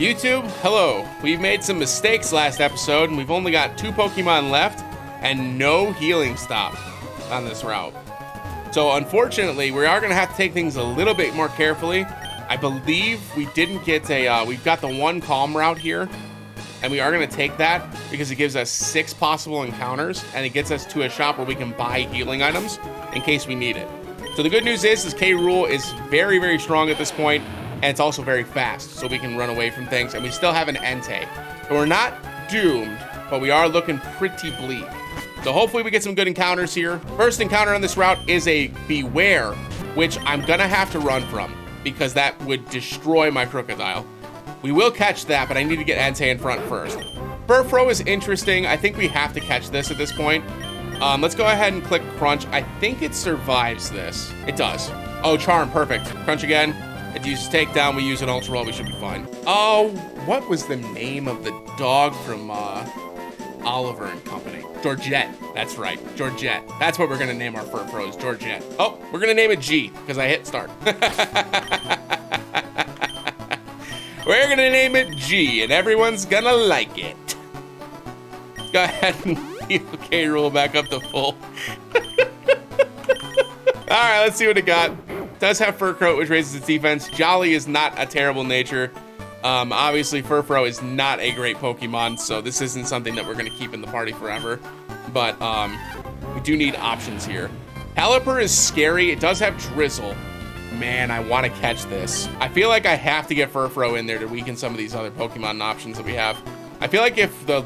YouTube, hello. We've made some mistakes last episode, and we've only got 2 Pokemon left and no healing stop on this route. So unfortunately, we are gonna have to take things a little bit more carefully. I believe we didn't get we've got the 1 calm route here, and we are gonna take that because it gives us 6 possible encounters, and it gets us to a shop where we can buy healing items in case we need it. So the good news is K. Rool is very, very strong at this point, and it's also very fast, so we can run away from things, and we still have an Entei. So we're not doomed, but we are looking pretty bleak. So hopefully we get some good encounters here. First encounter on this route is a Bewear, which I'm gonna have to run from, because that would destroy my Crocodile. We will catch that, but I need to get Entei in front first. Furfrou is interesting. I think we have to catch this at this point. Let's go ahead and click Crunch. I think it survives this. It does. Oh, Charm, perfect. Crunch again. It uses Takedown. We use an Ultra Roll. We should be fine. Oh, what was the name of the dog from Oliver and Company? Georgette. That's right. Georgette. That's what we're going to name our Furfrous. Georgette. Oh, we're going to name it G because I hit start. We're going to name it G and everyone's going to like it. Let's go ahead and heal K. Rool back up to full. All right, let's see what it got. Does have Fur Coat, which raises its defense. Jolly is not a terrible nature. Obviously, Furfrou is not a great Pokemon, so this isn't something that we're going to keep in the party forever. But we do need options here. Pelipper is scary. It does have Drizzle. Man, I want to catch this. I feel like I have to get Furfrou in there to weaken some of these other Pokemon options that we have. I feel like if the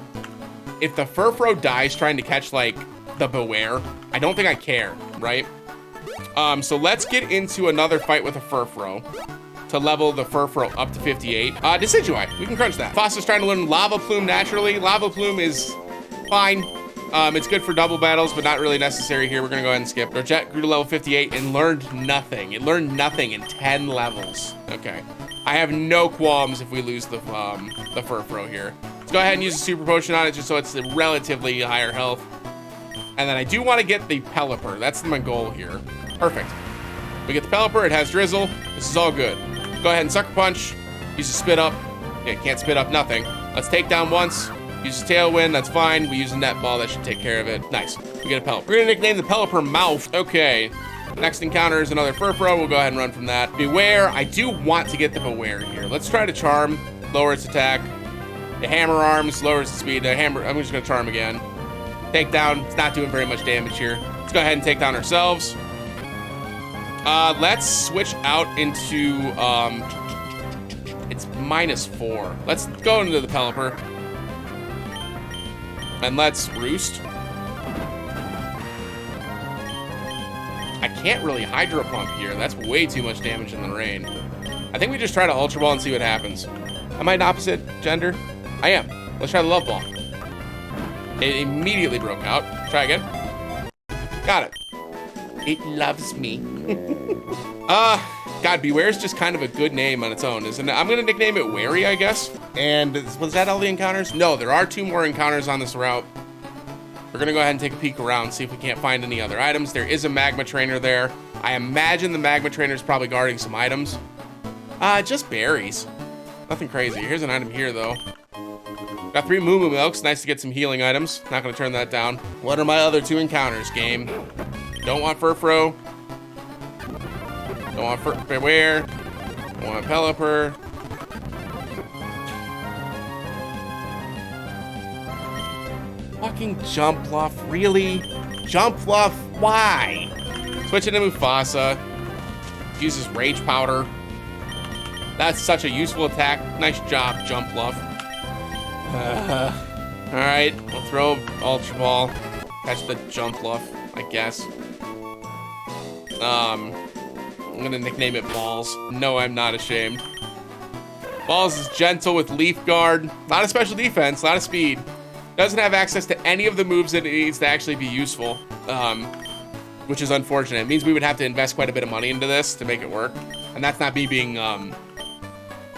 Furfrou dies trying to catch, like, the Bewear, I don't think I care, right? So let's get into another fight with a Furfrou to level the Furfrou up to 58. Decidueye, we can crunch that. Foster's trying to learn Lava Plume naturally. Lava Plume is fine. It's good for double battles, but not really necessary here. We're gonna go ahead and skip. Georgette grew to level 58 and learned nothing. It learned nothing in 10 levels. Okay. I have no qualms if we lose the Furfrou here. Let's go ahead and use a Super Potion on it just so it's relatively higher health. And then I do want to get the Pelipper. That's my goal here. Perfect. We get the Pelipper. It has Drizzle. This is all good. Go ahead and Sucker Punch. Use a Spit Up. Yeah, can't Spit Up nothing. Let's take down once. Use a Tailwind. That's fine. We use a Net Ball. That should take care of it. Nice. We get a Pelipper. We're going to nickname the Pelipper Mouth. Okay. Next encounter is another Furfrou. We'll go ahead and run from that. Bewear. I do want to get the Bewear here. Let's try to Charm. Lower its attack. The Hammer Arms. Lowers the speed. The Hammer. I'm just going to Charm again. Take down. It's not doing very much damage here. Let's go ahead and take down ourselves. Let's switch out into, it's -4. Let's go into the Pelipper. And let's Roost. I can't really Hydro Pump here. That's way too much damage in the rain. I think we just try to Ultra Ball and see what happens. Am I an opposite gender? I am. Let's try the Love Ball. It immediately broke out. Try again. Got it. It loves me. God, Bewear's just kind of a good name on its own, isn't it? I'm gonna nickname it Wary, I guess. And was that all the encounters? No, there are 2 more encounters on this route. We're gonna go ahead and take a peek around, see if we can't find any other items. There is a Magma Trainer there. I imagine the Magma Trainer is probably guarding some items. Just berries. Nothing crazy. Here's an item here, though. Got 3 Moo Moo Milks. Nice to get some healing items. Not gonna turn that down. What are my other 2 encounters, game? Don't want Furfrou. Don't want Bewear. Don't want Pelipper. Fucking Jumpluff, really? Jumpluff, why? Switching to Mufasa. Uses Rage Powder. That's such a useful attack. Nice job, Jumpluff. All right, we'll throw Ultra Ball. Catch the Jumpluff, I guess. I'm gonna nickname it Balls. No, I'm not ashamed. Balls is gentle with Leaf Guard. Not a special defense, not a speed. Doesn't have access to any of the moves that it needs to actually be useful, which is unfortunate. It means we would have to invest quite a bit of money into this to make it work. And that's not me being,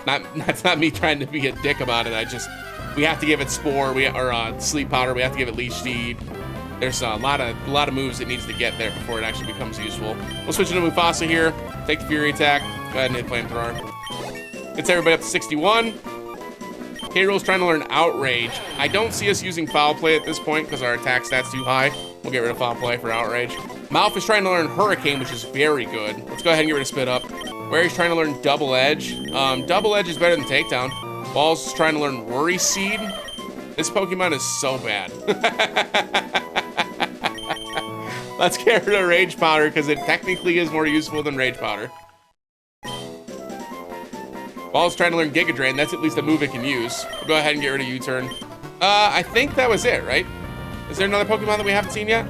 that's not me trying to be a dick about it. We have to give it Spore, or Sleep Powder. We have to give it Leech Seed. There's a lot of moves it needs to get there before it actually becomes useful. We'll switch into Mufasa here. Take the Fury attack. Go ahead and hit Flamethrower. Gets everybody up to 61. K. Rool's trying to learn Outrage. I don't see us using Foul Play at this point because our attack stat's too high. We'll get rid of Foul Play for Outrage. Mouth is trying to learn Hurricane, which is very good. Let's go ahead and get rid of Spit Up. Wary's trying to learn Double Edge. Double Edge is better than Takedown. Balls is trying to learn Worry Seed. This Pokemon is so bad. Let's get rid of Rage Powder because it technically is more useful than Rage Powder. Ball's trying to learn Giga Drain. That's at least a move it can use. We'll go ahead and get rid of U-Turn. I think that was it, right? Is there another Pokemon that we haven't seen yet?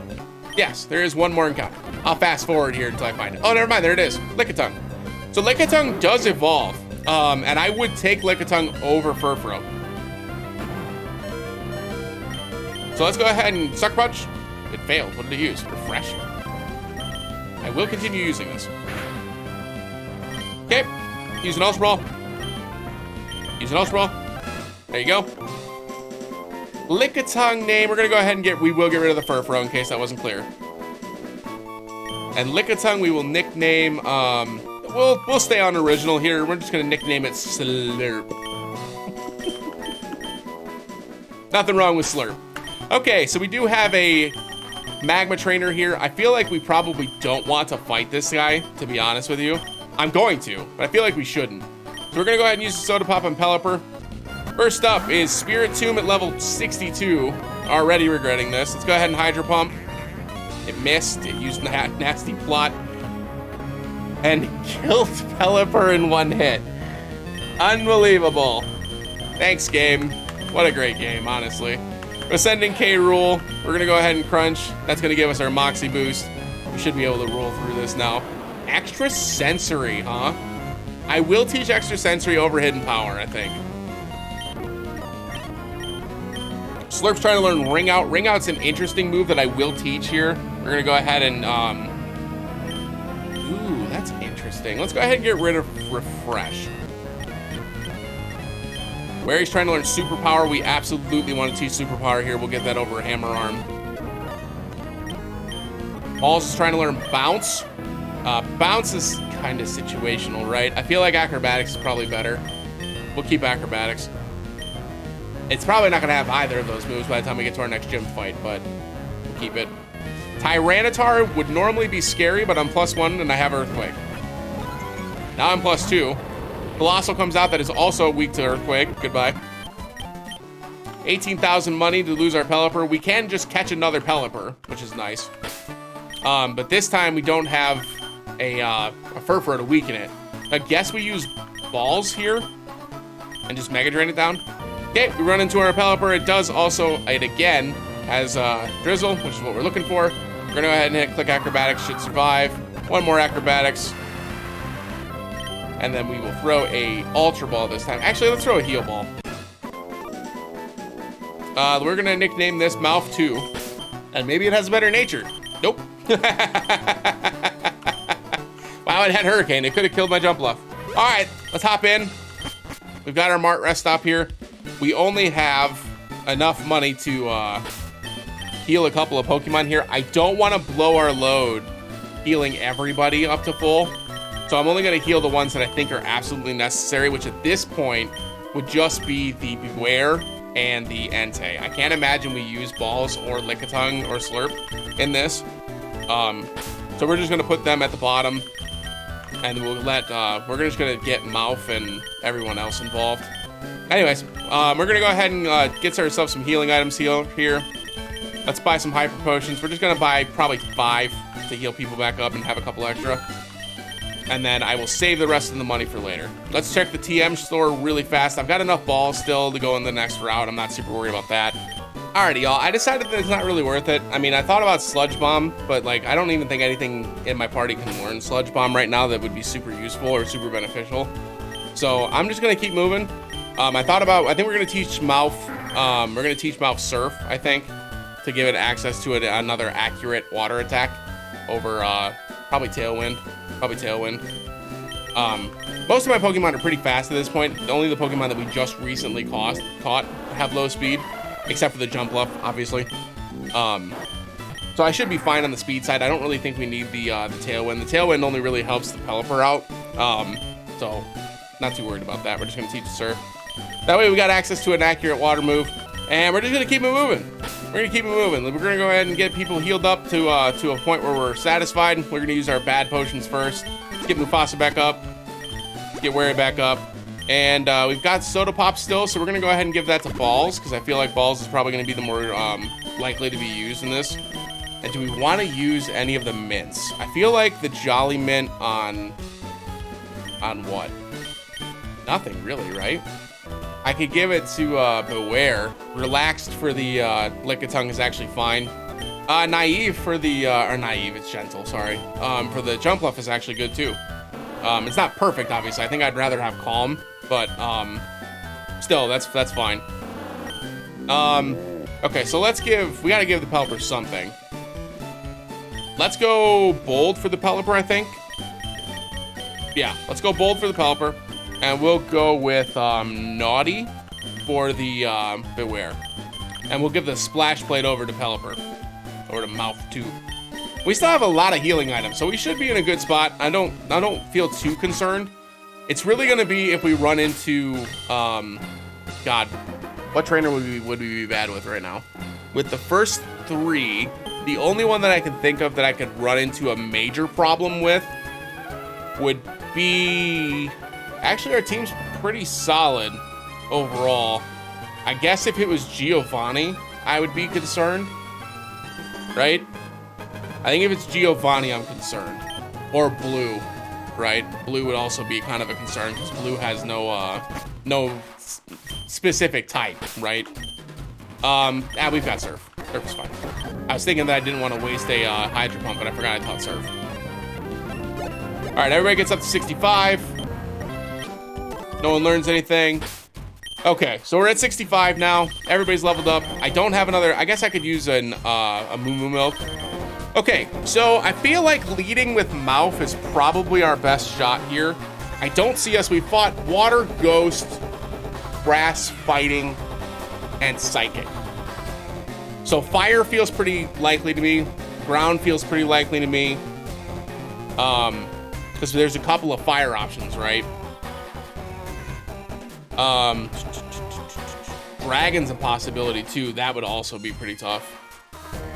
Yes, there is one more encounter. I'll fast forward here until I find it. Oh, never mind. There it is. Lickitung. So Lickitung does evolve. And I would take Lickitung over Furfrou. So let's go ahead and Sucker Punch. It failed. What did it use? Refresh. I will continue using this. Okay. Use an Ultra Ball. Use an Ultra Ball. There you go. Lickitung name. We're gonna go ahead and we will get rid of the Furfrou in case that wasn't clear. And Lickitung we will nickname. We'll stay on original here. We're just gonna nickname it Slurp. Nothing wrong with Slurp. Okay, so we do have a Magma Trainer here. I feel like we probably don't want to fight this guy, to be honest with you. I'm going to, but I feel like we shouldn't. So we're gonna go ahead and use the Soda Pop on Pelipper. First up is Spirit Tomb at level 62. Already regretting this. Let's go ahead and Hydro Pump. It missed. It used Nasty Plot. And killed Pelipper in one hit. Unbelievable. Thanks, game. What a great game, honestly. We're sending K. Rool. We're gonna go ahead and Crunch. That's gonna give us our Moxie boost. We should be able to roll through this now. Extra Sensory, huh? I will teach Extra Sensory over Hidden Power, I think. Slurp's trying to learn Ring Out. Ring Out's an interesting move that I will teach here. We're gonna go ahead and, ooh, that's interesting. Let's go ahead and get rid of Refresh. Wary's trying to learn Superpower. We absolutely want to teach Superpower here. We'll get that over Hammer Arm. Balls is trying to learn Bounce. Bounce is kind of situational, right? I feel like Acrobatics is probably better. We'll keep Acrobatics. It's probably not going to have either of those moves by the time we get to our next gym fight, but we'll keep it. Tyranitar would normally be scary, but I'm +1 and I have Earthquake. Now I'm +2. Colossal comes out that is also weak to Earthquake. Goodbye. 18,000 money to lose our Pelipper. We can just catch another Pelipper, which is nice. But this time we don't have a Furfrou to weaken it. I guess we use Balls here and just Mega Drain it down. Okay, we run into our Pelipper. It does also, it again has Drizzle, which is what we're looking for. We're gonna go ahead and hit Click Acrobatics, should survive. One more Acrobatics. And then we will throw a Ultra Ball this time. Actually, let's throw a Heal Ball. We're gonna nickname this Mouth 2. And maybe it has a better nature. Nope. Wow, it had Hurricane. It could have killed my Jump Bluff. All right, let's hop in. We've got our Mart Rest Stop here. We only have enough money to heal a couple of Pokemon here. I don't want to blow our load healing everybody up to full. So I'm only going to heal the ones that I think are absolutely necessary, which at this point would just be the Beware and the Entei. I can't imagine we use Balls or Lickitung or Slurp in this. So we're just going to put them at the bottom. And we'll let, we're just going to get Mouth and everyone else involved. Anyways, we're going to go ahead and get ourselves some healing items here. Let's buy some Hyper Potions. We're just going to buy probably 5 to heal people back up and have a couple extra. And then I will save the rest of the money for later. Let's check the TM store really fast. I've got enough balls still to go in the next route. I'm not super worried about that. Alrighty, y'all. I decided that it's not really worth it. I mean, I thought about Sludge Bomb, but like, I don't even think anything in my party can learn Sludge Bomb right now that would be super useful or super beneficial. So I'm just gonna keep moving. I think we're gonna teach Mouth. We're gonna teach Mouth Surf, I think, to give it access to another accurate water attack over probably Tailwind. Most of my Pokemon are pretty fast at this point. Only the Pokemon that we just recently caught have low speed, except for the Jump Bluff, obviously. So I should be fine on the speed side. I don't really think we need the Tailwind. The Tailwind only really helps the Pelipper out. So not too worried about that. We're just gonna teach Surf. That way we got access to an accurate water move. And we're just gonna keep it moving. We're gonna keep it moving. We're gonna go ahead and get people healed up to a point where we're satisfied. We're gonna use our bad potions first. Let's get Mufasa back up. Let's get Wary back up. And we've got Soda Pop still, so we're gonna go ahead and give that to Balls, because I feel like Balls is probably gonna be the more likely to be used in this. And do we want to use any of the mints? I feel like the Jolly Mint on what? Nothing really, right? I could give it to Beware. Relaxed for the Lickitung is actually fine. Naive for the, or Naive, it's Gentle, sorry. For the Jumpluff is actually good too. It's not perfect, obviously. I think I'd rather have Calm, but still, that's fine. Okay, so we gotta give the Pelipper something. Let's go Bold for the Pelipper, I think. Yeah, let's go Bold for the Pelipper. And we'll go with Naughty for the Beware. And we'll give the Splash Plate over to Pelipper. Or to Mouth Tube. We still have a lot of healing items, so we should be in a good spot. I don't feel too concerned. It's really gonna be if we run into God, what trainer would we be bad with right now? With the first three, the only one that I can think of that I could run into a major problem with would be... Actually, our team's pretty solid overall. I guess if it was Giovanni, I would be concerned. Right? I think if it's Giovanni, I'm concerned. Or Blue, right? Blue would also be kind of a concern because Blue has no specific type, right? We've got Surf. Surf is fine. I was thinking that I didn't want to waste a Hydro Pump, but I forgot I taught Surf. All right, everybody gets up to 65. No one learns anything. Okay, so we're at 65 now. Everybody's leveled up. I don't have another. I guess I could use a Moo Moo Milk. Okay, so I feel like leading with Mouth is probably our best shot here. I don't see us. We fought Water, Ghost, Grass, Fighting, and Psychic. So Fire feels pretty likely to me. Ground feels pretty likely to me. Because there's a couple of fire options, right? Dragon's a possibility too. That would also be pretty tough.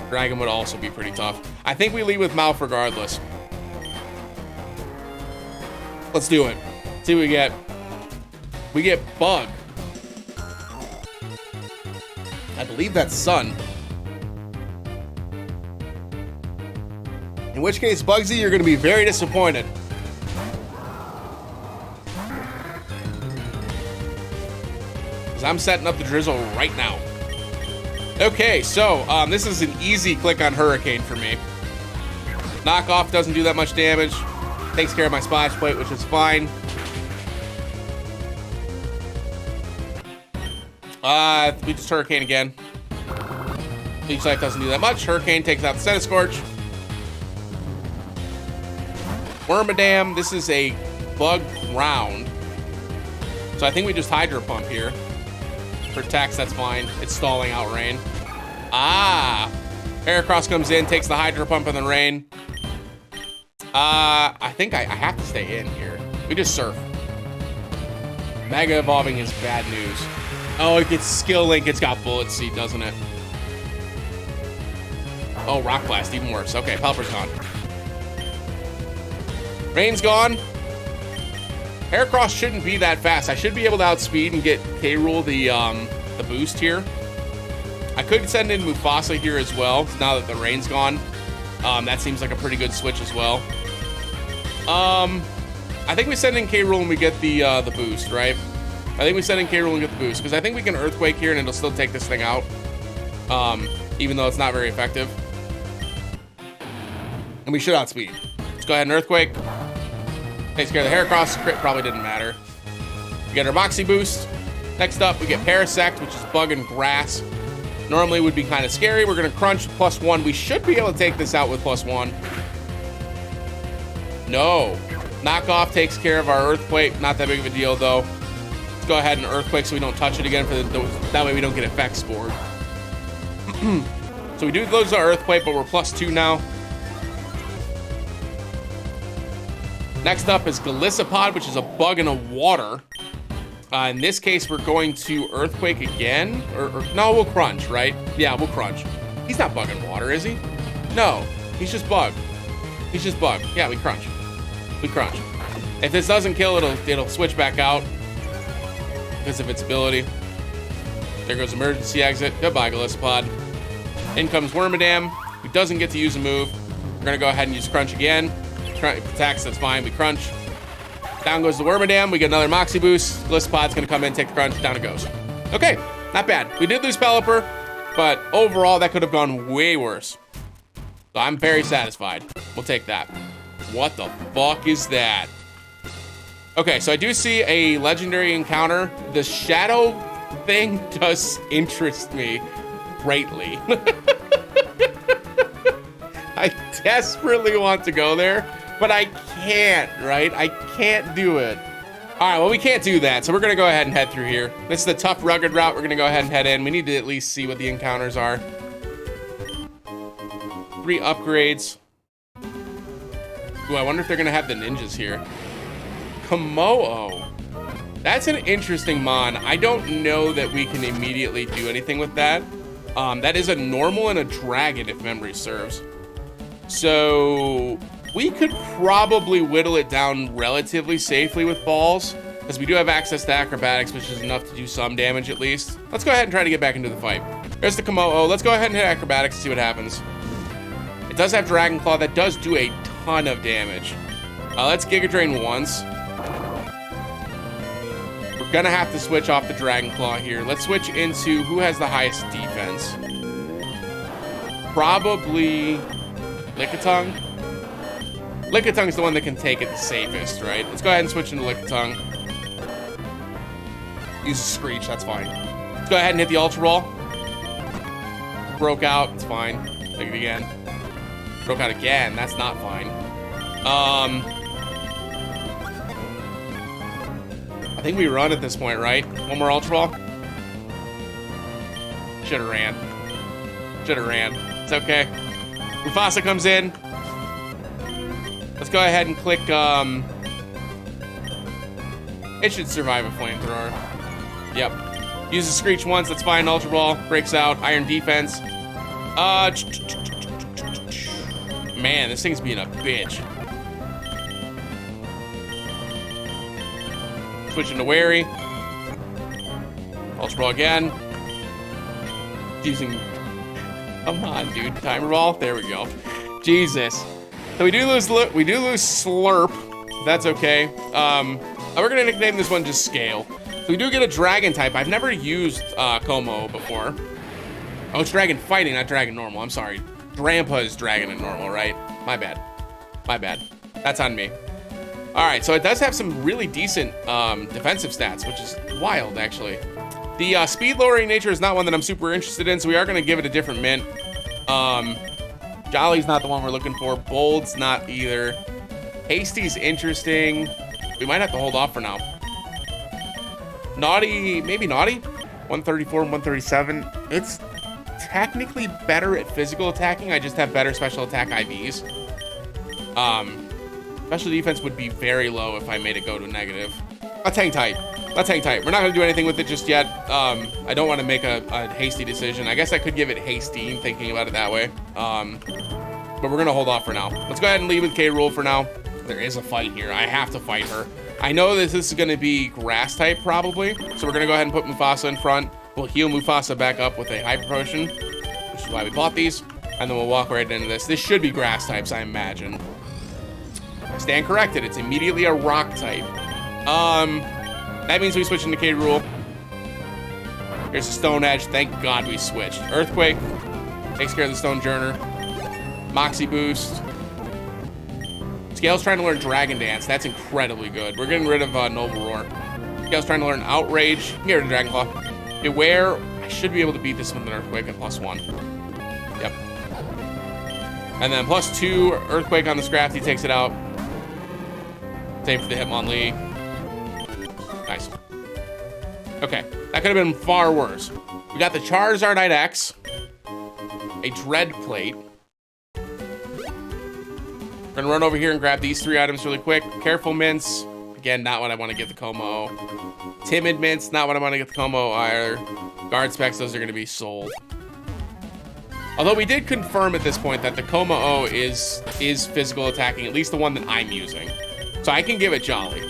Dragon would also be pretty tough. I think we lead with Mouth regardless. Let's do it. See what we get. We get Bug. I believe that's Sun. In which case, Bugsy, you're going to be very disappointed. I'm setting up the Drizzle right now. Okay, so this is an easy click on Hurricane for me. Knockoff doesn't do that much damage. Takes care of my Splash Plate, which is fine. We just Hurricane again. Leech Life doesn't do that much. Hurricane takes out the Centiskorch. Wormadam, this is a Bug round. So I think we just Hydro Pump here. Protects, that's fine. It's stalling out Rain. Heracross comes in, takes the Hydro Pump and the Rain. I think I have to stay in here. We just Surf. Mega Evolving is bad news. Oh, it gets Skill Link. It's got Bullet Seed, doesn't it? Oh, Rock Blast, even worse. Okay, Pelipper's gone. Rain's gone. Heracross shouldn't be that fast. I should be able to outspeed and get K-Rool the boost here. I could send in Mufasa here as well, now that the Rain's gone. That seems like a pretty good switch as well. I think we send in K-Rool and we get the boost, right? I think we send in K-Rool and get the boost, because I think we can Earthquake here and it'll still take this thing out. Even though it's not very effective. And we should outspeed. Let's go ahead and Earthquake. Takes care of the Heracross. Crit probably didn't matter. We get our Moxie boost. Next up, we get Parasect, which is Bug and Grass. Normally would be kind of scary. We're going to crunch +1. We should be able to take this out with +1. No. Knockoff takes care of our Earthquake. Not that big of a deal, though. Let's go ahead and Earthquake so we don't touch it again. That way we don't get effect spored. So we do lose our Earthquake, but we're +2 now. Next up is Golisopod, which is a Bug and a Water. In this case, we're going to Earthquake again. Or no, we'll Crunch, right? Yeah, we'll Crunch. He's not bugging water, is he? No, he's just Bug. He's just Bug. Yeah, we Crunch. We Crunch. If this doesn't kill, it'll switch back out because of its ability. There goes Emergency Exit. Goodbye, Golisopod. In comes Wormadam, who doesn't get to use a move. We're gonna go ahead and use Crunch again. Attacks, that's fine. We Crunch. Down goes the Wormadam. We get another Moxie Boost. Golisopod's gonna come in, take the Crunch. Down it goes. Okay, not bad. We did lose Pelipper, but overall that could have gone way worse. So I'm very satisfied. We'll take that. What the fuck is that? Okay, so I do see a legendary encounter. The shadow thing does interest me greatly. I desperately want to go there, but I can't, right? I can't do it. All right, well, we can't do that, so we're gonna go ahead and head through here. This is the tough, rugged route. We're gonna go ahead and head in. We need to at least see what the encounters are. 3 upgrades. Ooh, I wonder if they're gonna have the ninjas here. Komo-o. That's an interesting mon. I don't know that we can immediately do anything with that. That is a normal and a dragon, if memory serves. So we could probably whittle it down relatively safely with balls, because we do have access to acrobatics, which is enough to do some damage at least. Let's go ahead and try to get back into the fight. There's the Komo-o. Let's go ahead and hit acrobatics and see what happens. It does have Dragon Claw. That does do a ton of damage. Let's Giga Drain once. We're gonna have to switch off the Dragon Claw here. Let's switch into who has the highest defense. Probably Lickitung. Lickitung's the one that can take it the safest, right? Let's go ahead and switch into Lickitung. Use a Screech, that's fine. Let's go ahead and hit the Ultra Ball. Broke out, it's fine. Take it again. Broke out again, that's not fine. I think we run at this point, right? One more Ultra Ball. Should've ran. Should've ran. It's okay. Mufasa comes in. Let's go ahead and click, it should survive a flamethrower. Yep. Use the Screech once, that's fine. Ultra Ball, breaks out. Iron Defense. Man, this thing's being a bitch. Switching to Wary. Ultra Ball again. Using... Come on, dude. Timer Ball. There we go. Jesus. So we do lose Slurp. That's okay. We're gonna nickname this one just Scale. So we do get a Dragon type. I've never used Komo before. Oh, it's Dragon Fighting, not Dragon Normal. I'm sorry. Grandpa is Dragon and Normal, right? My bad. My bad. That's on me. All right, so it does have some really decent defensive stats, which is wild, actually. The speed lowering nature is not one that I'm super interested in, so we are gonna give it a different mint. Jolly's not the one we're looking for. Bold's not either. Hasty's interesting. We might have to hold off for now. Naughty, maybe Naughty? 134 and 137. It's technically better at physical attacking. I just have better special attack IVs. Special defense would be very low if I made it go to a negative. Let's hang tight. Let's hang tight. We're not gonna do anything with it just yet. I don't want to make a hasty decision. I guess I could give it Hasty, thinking about it that way. But we're gonna hold off for now. Let's go ahead and leave with K. Rool for now. There is a fight here. I have to fight her. I know that this is gonna be grass type probably, so we're gonna go ahead and put Mufasa in front. We'll heal Mufasa back up with a Hyper Potion, which is why we bought these, and then we'll walk right into this. This should be grass types, I imagine. I stand corrected. It's immediately a rock type. That means we switch into K. Rool. Here's the Stone Edge. Thank God we switched. Earthquake takes care of the Stone Journer. Moxie Boost. Scale's trying to learn Dragon Dance. That's incredibly good. We're getting rid of Noble Roar. Scale's trying to learn Outrage. Get rid of Dragon Claw. Beware. I should be able to beat this with an Earthquake at +1. Yep. And then +2 Earthquake on the Scrafty takes it out. Same for the Hitmonlee. Nice. Okay, that could have been far worse. We got the Charizardite X, a Dread Plate. We're gonna run over here and grab these 3 items really quick. Careful Mints, Again, not what I want to get the Como. Timid Mints, not what I want to get the Como either. Guard Specs, those are going to be sold. Although we did confirm at this point that the Como is physical attacking, at least the one that I'm using. So I can give it Jolly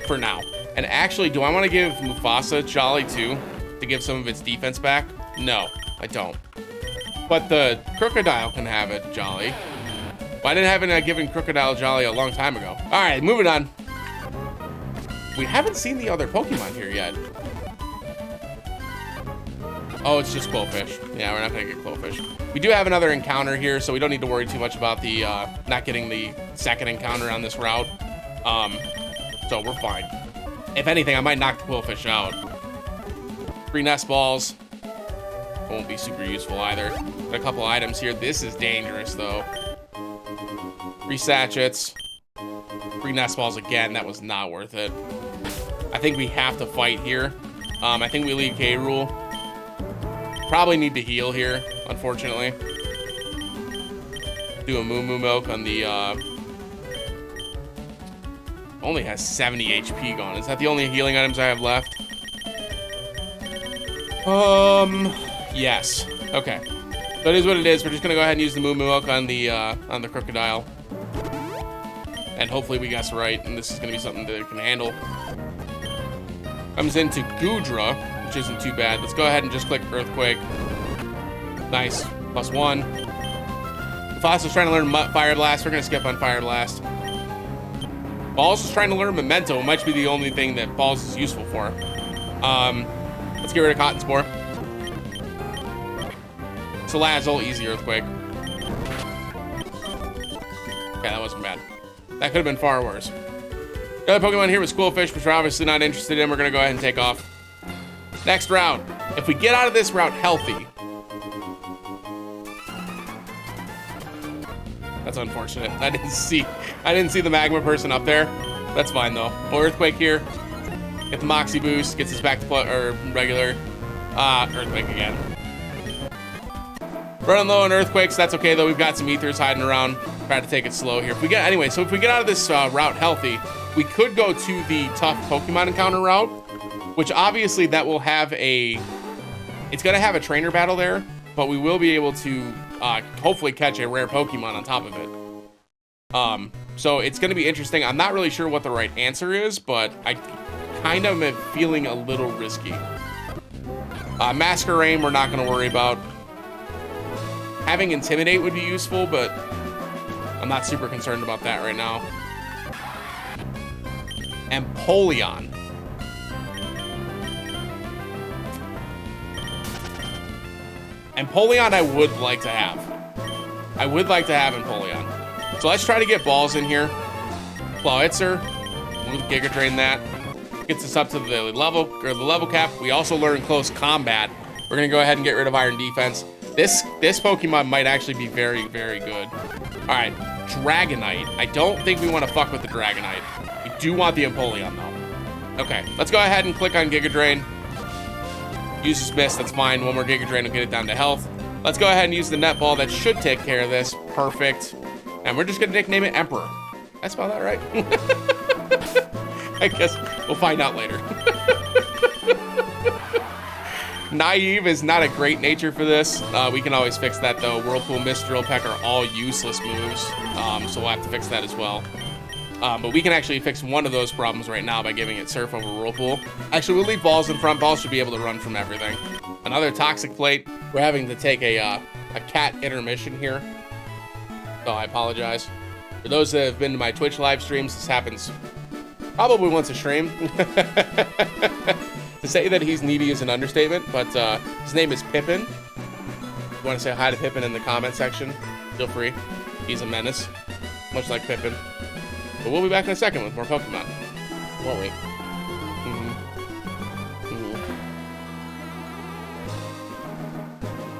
for now. And actually, do I want to give Mufasa Jolly too to give some of its defense back? No, I don't. But the Crocodile can have it Jolly. Why didn't I given Crocodile Jolly a long time ago? All right, moving on. We haven't seen the other Pokemon here yet. Oh, it's just Quillfish. Yeah, we're not gonna get Quillfish. We do have another encounter here, so we don't need to worry too much about the not getting the second encounter on this route. So we're fine. If anything, I might knock the Quillfish out. 3 Nest Balls. Won't be super useful either. Got a couple items here. This is dangerous though. 3 Sachets. 3 Nest Balls again. That was not worth it. I think we have to fight here. I think we leave K. Rool. Probably need to heal here, unfortunately. Do a Moo Moo Milk on the, only has 70 HP gone. Is that the only healing items I have left? Yes. Okay. So it is what it is. We're just gonna go ahead and use the Moo Moo Milk on the Crocodile. And hopefully we guess right, and this is gonna be something that it can handle. Comes into Goodra, which isn't too bad. Let's go ahead and just click Earthquake. Nice. +1. Mufasa's trying to learn Fire Blast. We're going to skip on Fire Blast. Balls is trying to learn Memento. It might be the only thing that Balls is useful for. Let's get rid of Cotton Spore. Salazzle, easy Earthquake. Okay, that wasn't bad. That could have been far worse. The other Pokemon here was Quillfish, which we're obviously not interested in. We're going to go ahead and take off. Next route. If we get out of this route healthy. That's unfortunate. I didn't see the Magma person up there. That's fine though. Well, Earthquake here. Get the Moxie boost. Gets us back to regular. Earthquake again. Running low on Earthquakes. That's okay though. We've got some Ethers hiding around. Try to take it slow here. If we get out of this route healthy, we could go to the tough Pokemon encounter route, which obviously that will have it's gonna have a trainer battle there, but we will be able to hopefully catch a rare Pokemon on top of it. So it's gonna be interesting. I'm not really sure what the right answer is, but I kind of am feeling a little risky. Masquerain, we're not gonna worry about. Having Intimidate would be useful, but I'm not super concerned about that right now. Empoleon. Empoleon I would like to have. I would like to have Empoleon. So let's try to get Balls in here. Clawitzer. We'll Giga Drain that. Gets us up to the level cap. We also learn Close Combat. We're gonna go ahead and get rid of Iron Defense. This Pokemon might actually be very, very good. All right, Dragonite. I don't think we want to fuck with the Dragonite. We do want the Empoleon though. Okay, let's go ahead and click on Giga Drain. Uses Miss, that's fine. One more Giga Drain will get it down to health. Let's go ahead and use the Net Ball. That should take care of this. Perfect. And we're just gonna nickname it Emperor. Did I spell that right? I guess we'll find out later. Naive is not a great nature for this. We can always fix that though. Whirlpool, Mist, Drill Peck are all useless moves. So we'll have to fix that as well. But we can actually fix one of those problems right now by giving it Surf over Whirlpool. Actually, we'll leave Balls in front. Balls should be able to run from everything. Another Toxic Plate. We're having to take a cat intermission here. So I apologize. For those that have been to my Twitch live streams, this happens probably once a stream. To say that he's needy is an understatement, but his name is Pippin. If you want to say hi to Pippin in the comment section, feel free. He's a menace, much like Pippin. But we'll be back in a second with more Pokemon, won't we?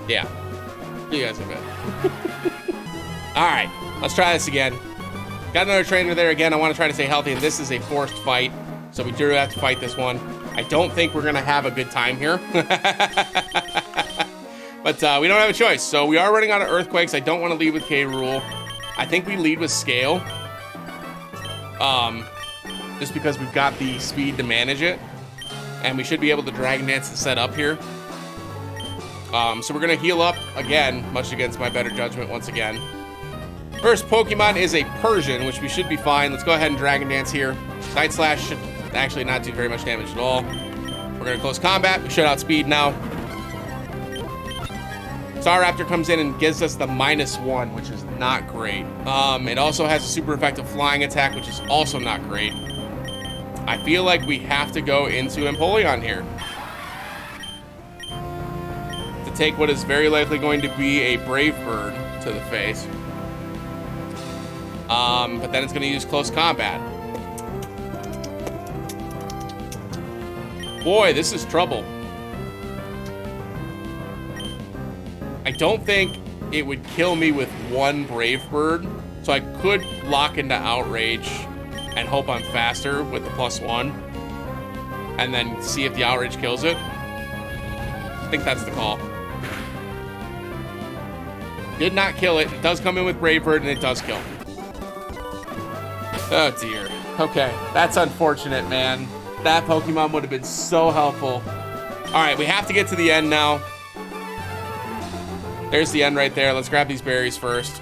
Yeah. See you guys in a bit. Alright, let's try this again. Got another trainer there again. I want to try to stay healthy, and this is a forced fight, so we do have to fight this one. I don't think we're going to have a good time here. But we don't have a choice. So we are running out of Earthquakes. I don't want to lead with K. Rool. I think we lead with Scale. just because we've got the speed to manage it. And we should be able to Dragon Dance and set up here. So we're going to heal up again, much against my better judgment once again. First Pokemon is a Persian, which we should be fine. Let's go ahead and Dragon Dance here. Night Slash should actually not do very much damage at all. We're going to close combat. We should outspeed now. Staraptor comes in and gives us the -1, which is not great. It also has a super effective flying attack, which is also not great. I feel like we have to go into Empoleon here to take what is very likely going to be a Brave Bird to the face. But then it's going to use close combat. Boy, this is trouble. I don't think it would kill me with one Brave Bird, so I could lock into Outrage and hope I'm faster with the +1, and then see if the Outrage kills it. I think that's the call. Did not kill it. It does come in with Brave Bird, and it does kill. Oh dear. Okay, that's unfortunate, man. That Pokemon would have been so helpful. All right, we have to get to the end now. There's the end right there. Let's grab these berries first.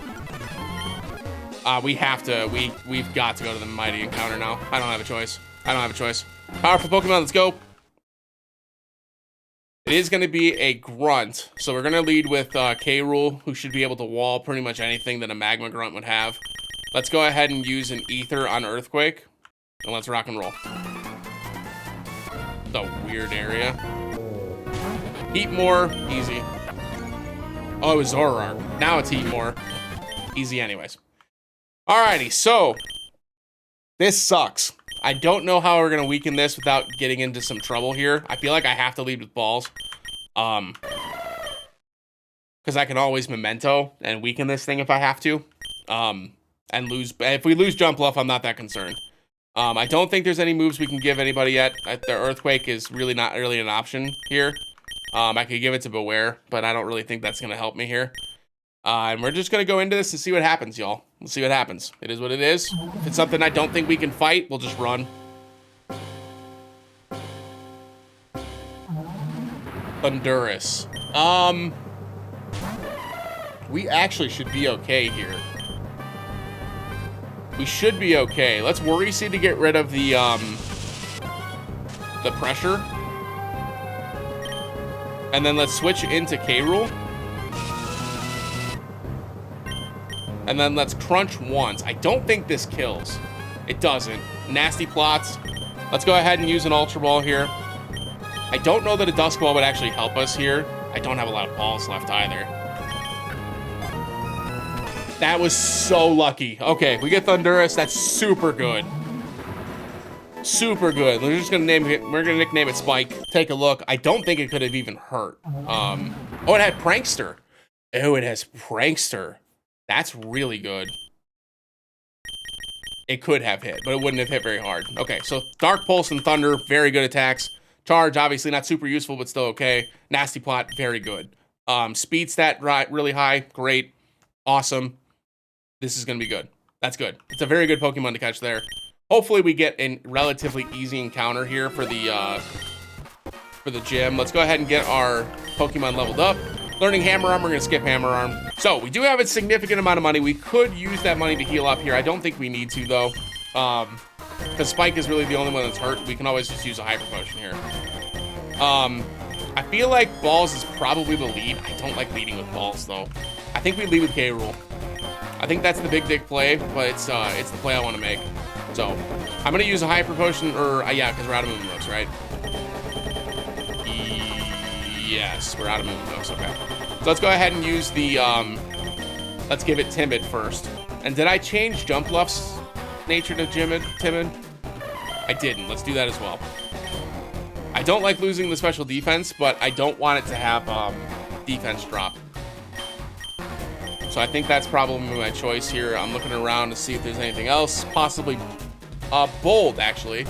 We have to. We've got to go to the Mighty Encounter now. I don't have a choice. I don't have a choice. Powerful Pokemon, let's go. It is going to be a Grunt. So we're going to lead with K-Rool, who should be able to wall pretty much anything that a Magma Grunt would have. Let's go ahead and use an Ether on Earthquake. And let's rock and roll. It's a weird area. Heatmor, easy. Oh, it was Zoroark. Now it's Heatmor. Easy anyways. Alrighty, so this sucks. I don't know how we're gonna weaken this without getting into some trouble here. I feel like I have to lead with balls. Because I can always Memento and weaken this thing if I have to. And lose. If we lose Jump Bluff, I'm not that concerned. I don't think there's any moves we can give anybody yet. The Earthquake is really not really an option here. I could give it to Beware, but I don't really think that's gonna help me here. And we're just gonna go into this and see what happens, y'all. We'll see what happens. It is what it is. If it's something I don't think we can fight, we'll just run. Thundurus. We actually should be okay here. We should be okay. Let's Worry Seed to get rid of the pressure. And then let's switch into K-Rool. And then let's Crunch once. I don't think this kills. It doesn't. Nasty Plots. Let's go ahead and use an Ultra Ball here. I don't know that a Dusk Ball would actually help us here. I don't have a lot of balls left either. That was so lucky. Okay, we get Thundurus. That's super good. Super good. We're just gonna name it. We're gonna nickname it Spike. Take a look. I don't think it could have even hurt. Oh, it had Prankster. Oh, it has Prankster. That's really good. It could have hit, but it wouldn't have hit very hard. Okay, so Dark Pulse and Thunder, very good attacks. Charge, obviously not super useful, but still okay. Nasty Plot, very good. Speed stat, really high. Great. Awesome. This is gonna be good. That's good. It's a very good Pokemon to catch there. Hopefully we get a relatively easy encounter here for the gym. Let's go ahead and get our Pokemon leveled up. Learning Hammer Arm, we're gonna skip Hammer Arm. So we do have a significant amount of money. We could use that money to heal up here. I don't think we need to though. Because Spike is really the only one that's hurt. We can always just use a Hyper Potion here. I feel like Balls is probably the lead. I don't like leading with Balls though. I think we lead with K-Rool. I think that's the big dick play, but it's the play I want to make. So I'm gonna use a Hyper Potion, or yeah, because we're out of moving moves, right? Yes, we're out of moving moves. Okay. So let's go ahead and use the let's give it Timid first. And did I change Jump Bluff's nature to Timid? I didn't. Let's do that as well. I don't like losing the special defense, but I don't want it to have defense drop. So I think that's probably my choice here. I'm looking around to see if there's anything else. Possibly Bold, actually,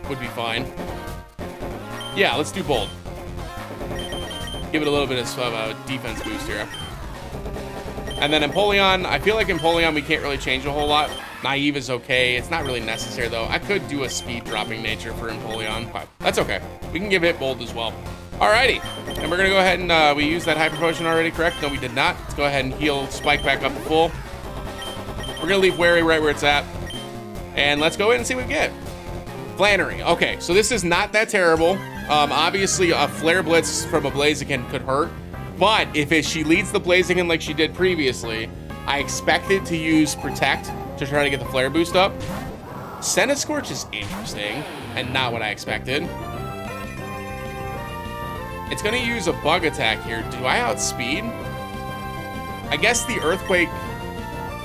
would be fine. Yeah, let's do Bold. Give it a little bit of a defense boost here. And then Empoleon, I feel like Empoleon we can't really change a whole lot. Naive is okay. It's not really necessary, though. I could do a speed dropping nature for Empoleon, but that's okay. We can give it bold as well. Alrighty. And we're going to go ahead and we used that Hyper Potion already, correct? No, we did not. Let's go ahead and heal Spike back up to full. We're going to leave Wary right where it's at. And let's go in and see what we get. Flannery. Okay, so this is not that terrible. Obviously, a Flare Blitz from a Blaziken could hurt. But if she leads the Blaziken like she did previously, I expected to use Protect to try to get the Flare boost up. Scorch is interesting and not what I expected. It's going to use a Bug Attack here. Do I outspeed? I guess the Earthquake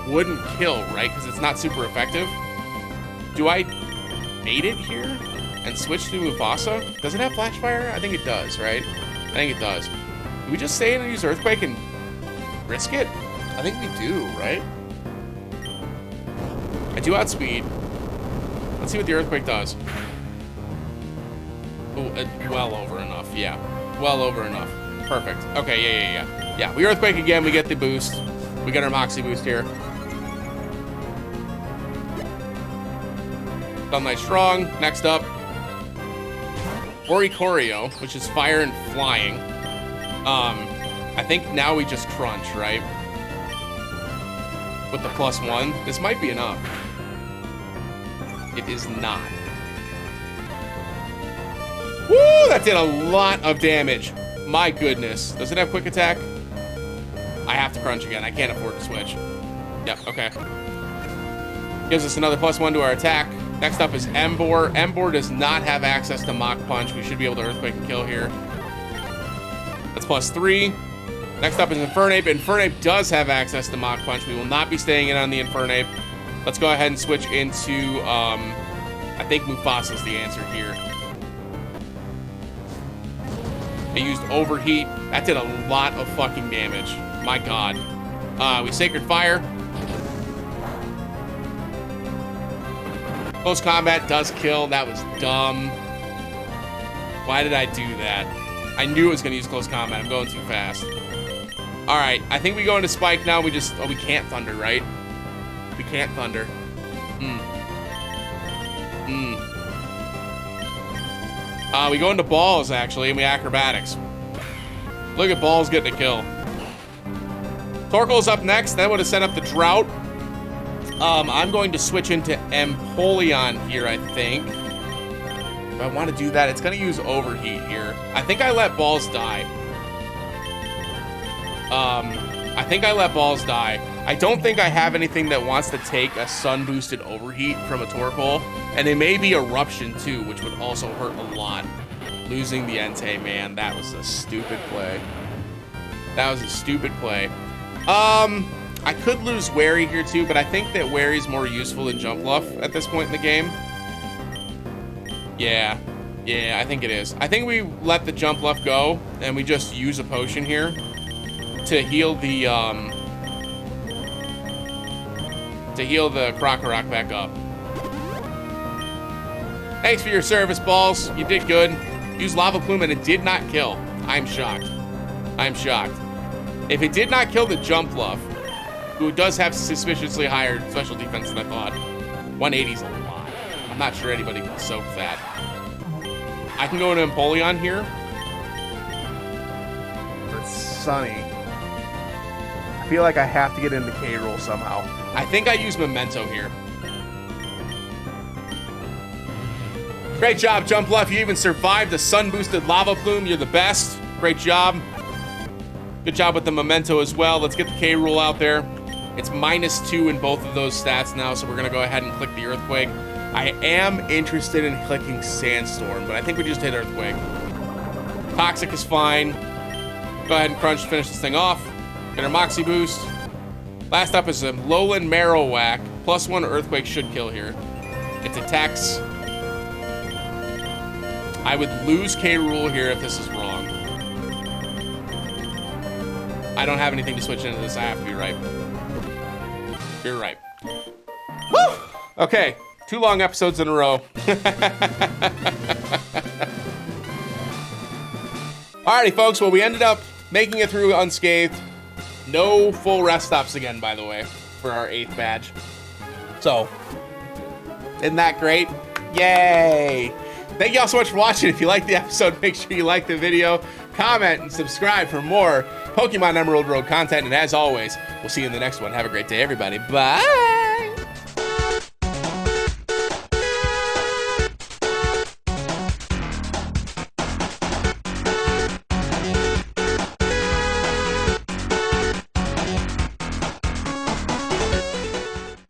wouldn't kill, right? Because it's not super effective. Do I bait it here and switch to Mufasa? Does it have Flash Fire? I think it does, right? I think it does. Do we just stay in and use Earthquake and risk it? I think we do, right? I do outspeed. Let's see what the Earthquake does. Oh, well over enough, yeah. Well over enough. Perfect. Okay, yeah. Yeah, we Earthquake again, we get the boost. We get our Moxie boost here. Done nice strong. Next up, Oricorio, which is fire and flying. I think now we just crunch, right? With the +1. This might be enough. It is not. Woo! That did a lot of damage. My goodness. Does it have quick attack? I have to crunch again. I can't afford to switch. Yep, okay. Gives us another +1 to our attack. Next up is Emboar. Emboar does not have access to Mach Punch. We should be able to Earthquake and kill here. That's +3. Next up is Infernape. Infernape does have access to Mach Punch. We will not be staying in on the Infernape. Let's go ahead and switch into, I think Mufasa's the answer here. I used Overheat. That did a lot of fucking damage. My God. We Sacred Fire. Close Combat does kill. That was dumb. Why did I do that? I knew it was going to use Close Combat. I'm going too fast. All right. I think we go into Spike now. We just... Oh, we can't Thunder, right? We can't Thunder. We go into Balls, actually, and we Acrobatics. Look at Balls getting a kill. Torkoal's up next. That would have set up the Drought. I'm going to switch into Empoleon here, I think. If I want to do that, it's going to use Overheat here. I think I let Balls die. I don't think I have anything that wants to take a Sun-boosted Overheat from a Torkoal. And it may be Eruption, too, which would also hurt a lot. Losing the Entei, man, that was a stupid play. That was a stupid play. I could lose Wary here, too, but I think that Wary's more useful than Jumpluff at this point in the game. Yeah, I think it is. I think we let the Jumpluff go, and we just use a potion here to heal the, Krokorok back up. Thanks for your service, Balls. You did good. Use Lava Plume, and it did not kill. I'm shocked. I'm shocked. If it did not kill the Jumpluff, who does have suspiciously higher special defense than I thought, 180's a lot. I'm not sure anybody can soak that. I can go into Empoleon here. It's Sunny. I feel like I have to get into K-Roll somehow. I think I use Memento here. Great job, Jumpluff. You even survived the sun-boosted Lava Plume. You're the best. Great job. Good job with the Memento as well. Let's get the K-Rool out there. It's -2 in both of those stats now, so we're going to go ahead and click the Earthquake. I am interested in clicking Sandstorm, but I think we just hit Earthquake. Toxic is fine. Go ahead and Crunch to finish this thing off. Get our Moxie boost. Last up is a Lowland Marowak. +1 Earthquake should kill here. It attacks. I would lose K-Rool here if this is wrong. I don't have anything to switch into this. I have to be right. You're right. Woo! Okay, 2 long episodes in a row. Alrighty, folks. Well, we ended up making it through unscathed. No full rest stops again, by the way, for our 8th badge. So, isn't that great? Yay! Thank you all so much for watching. If you liked the episode, make sure you like the video, comment, and subscribe for more Pokemon Emerald Road content. And as always, we'll see you in the next one. Have a great day, everybody. Bye!